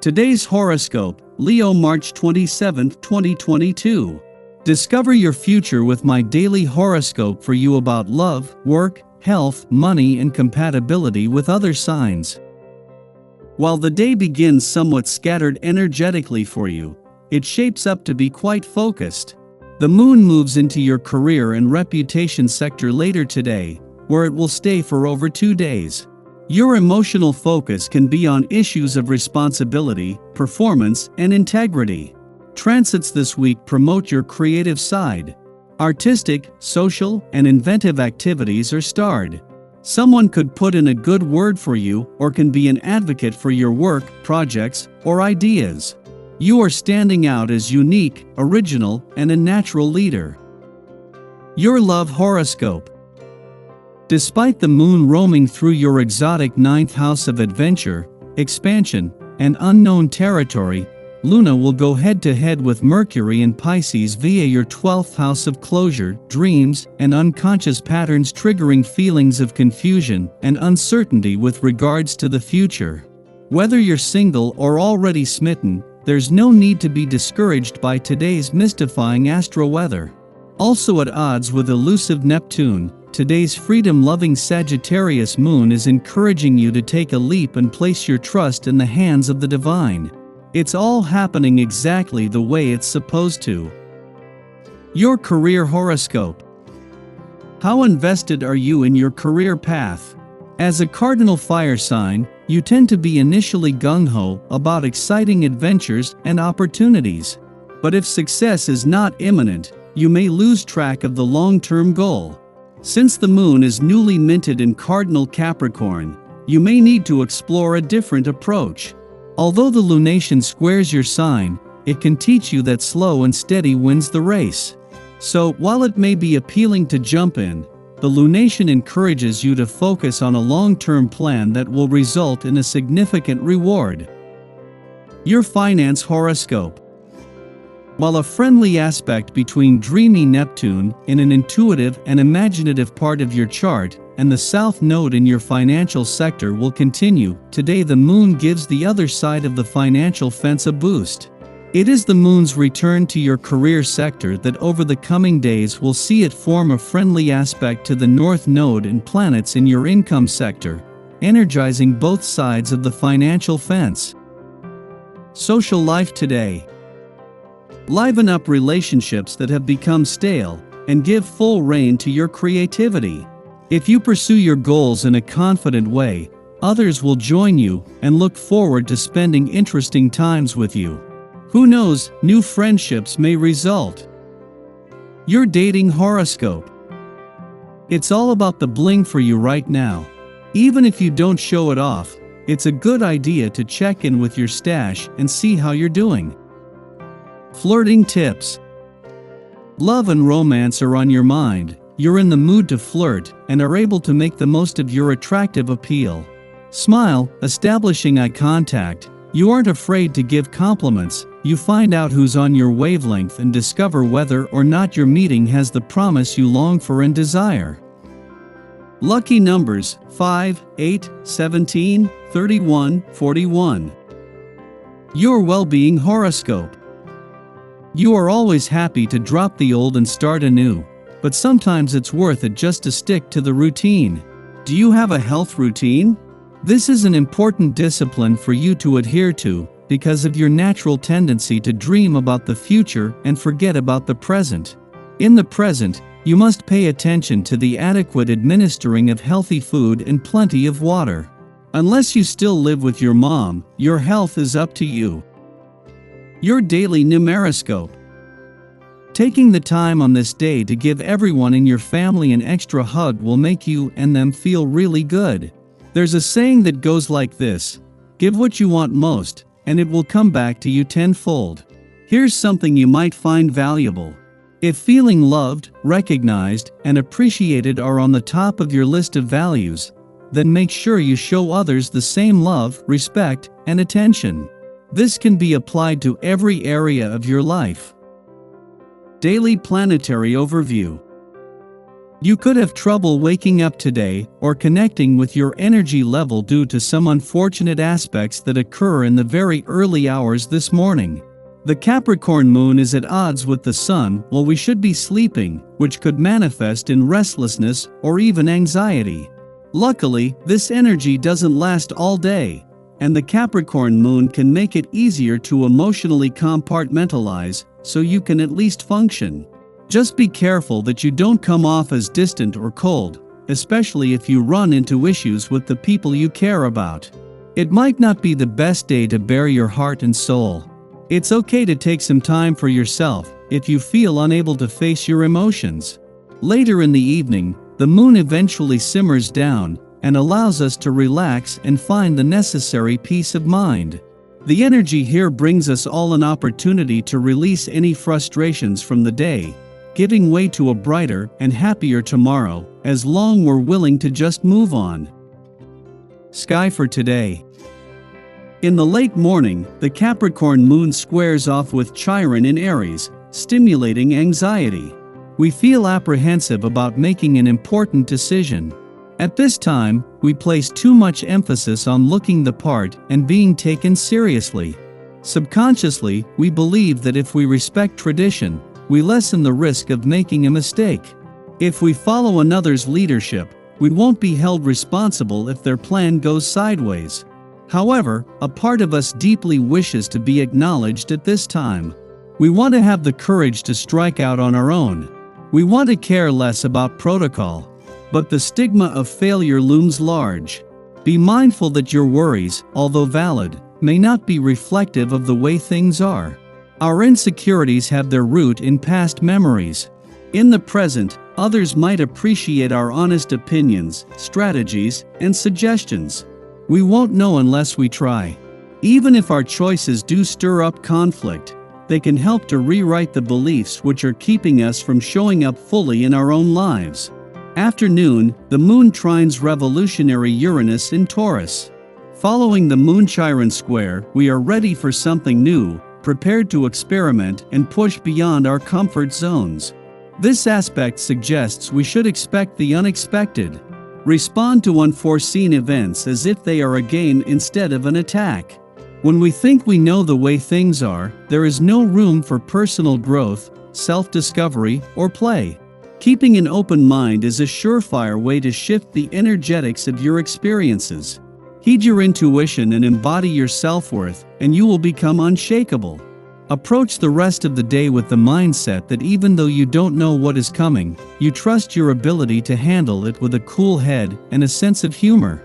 Today's horoscope, Leo March 27, 2022. Discover your future with my daily horoscope for you about love, work, health, money, and compatibility with other signs. While the day begins somewhat scattered energetically for you, it shapes up to be quite focused. The moon moves into your career and reputation sector later today, where it will stay for over 2 days. Your emotional focus can be on issues of responsibility, performance, and integrity. Transits this week promote your creative side. Artistic, social, and inventive activities are starred. Someone could put in a good word for you or can be an advocate for your work, projects, or ideas. You are standing out as unique, original, and a natural leader. Your love horoscope. Despite the moon roaming through your exotic ninth house of adventure, expansion, and unknown territory, Luna will go head-to-head with Mercury in Pisces via your 12th house of closure, dreams, and unconscious patterns, triggering feelings of confusion and uncertainty with regards to the future. Whether you're single or already smitten, there's no need to be discouraged by today's mystifying astro-weather. Also at odds with elusive Neptune, today's freedom-loving Sagittarius moon is encouraging you to take a leap and place your trust in the hands of the divine. It's all happening exactly the way it's supposed to. Your career horoscope. How invested are you in your career path? As a cardinal fire sign, you tend to be initially gung-ho about exciting adventures and opportunities. But if success is not imminent, you may lose track of the long-term goal. Since the moon is newly minted in cardinal Capricorn, you may need to explore a different approach. Although the lunation squares your sign, it can teach you that slow and steady wins the race. So, while it may be appealing to jump in, the lunation encourages you to focus on a long-term plan that will result in a significant reward. Your finance horoscope. While a friendly aspect between dreamy Neptune in an intuitive and imaginative part of your chart and the south node in your financial sector will continue, today the moon gives the other side of the financial fence a boost. It is the moon's return to your career sector that over the coming days will see it form a friendly aspect to the north node and planets in your income sector, energizing both sides of the financial fence. Social life today. Liven up relationships that have become stale, and give full rein to your creativity. If you pursue your goals in a confident way, others will join you and look forward to spending interesting times with you. Who knows, new friendships may result. Your dating horoscope. It's all about the bling for you right now. Even if you don't show it off, it's a good idea to check in with your stash and see how you're doing. Flirting tips. Love and romance are on your mind. You're in the mood to flirt and are able to make the most of your attractive appeal. Smile, establishing eye contact. You aren't afraid to give compliments. You find out who's on your wavelength and discover whether or not your meeting has the promise you long for and desire. Lucky numbers 5, 8, 17, 31, 41. Your well-being horoscope. You are always happy to drop the old and start anew, but sometimes it's worth it just to stick to the routine. Do you have a health routine? This is an important discipline for you to adhere to because of your natural tendency to dream about the future and forget about the present. In the present, you must pay attention to the adequate administering of healthy food and plenty of water. Unless you still live with your mom, your health is up to you. Your daily numeroscope. Taking the time on this day to give everyone in your family an extra hug will make you and them feel really good. There's a saying that goes like this: give what you want most, and it will come back to you tenfold. Here's something you might find valuable. If feeling loved, recognized, and appreciated are on the top of your list of values, then make sure you show others the same love, respect, and attention. This can be applied to every area of your life. Daily Planetary Overview. You could have trouble waking up today or connecting with your energy level due to some unfortunate aspects that occur in the very early hours this morning. The Capricorn moon is at odds with the sun while we should be sleeping, which could manifest in restlessness or even anxiety. Luckily, this energy doesn't last all day, and the Capricorn moon can make it easier to emotionally compartmentalize so you can at least function. Just be careful that you don't come off as distant or cold, especially if you run into issues with the people you care about. It might not be the best day to bare your heart and soul. It's okay to take some time for yourself if you feel unable to face your emotions. Later in the evening, the moon eventually simmers down and allows us to relax and find the necessary peace of mind. The energy here brings us all an opportunity to release any frustrations from the day, giving way to a brighter and happier tomorrow, as long we're willing to just move on. Sky for today. In the late morning, the Capricorn moon squares off with Chiron in Aries, stimulating anxiety. We feel apprehensive about making an important decision. At this time, we place too much emphasis on looking the part and being taken seriously. Subconsciously, we believe that if we respect tradition, we lessen the risk of making a mistake. If we follow another's leadership, we won't be held responsible if their plan goes sideways. However, a part of us deeply wishes to be acknowledged at this time. We want to have the courage to strike out on our own. We want to care less about protocol. But the stigma of failure looms large. Be mindful that your worries, although valid, may not be reflective of the way things are. Our insecurities have their root in past memories. In the present, others might appreciate our honest opinions, strategies, and suggestions. We won't know unless we try. Even if our choices do stir up conflict, they can help to rewrite the beliefs which are keeping us from showing up fully in our own lives. After noon, the moon trines revolutionary Uranus in Taurus. Following the moon-Chiron square, we are ready for something new, prepared to experiment and push beyond our comfort zones. This aspect suggests we should expect the unexpected. Respond to unforeseen events as if they are a game instead of an attack. When we think we know the way things are, there is no room for personal growth, self-discovery, or play. Keeping an open mind is a surefire way to shift the energetics of your experiences. Heed your intuition and embody your self-worth, and you will become unshakable. Approach the rest of the day with the mindset that even though you don't know what is coming, you trust your ability to handle it with a cool head and a sense of humor.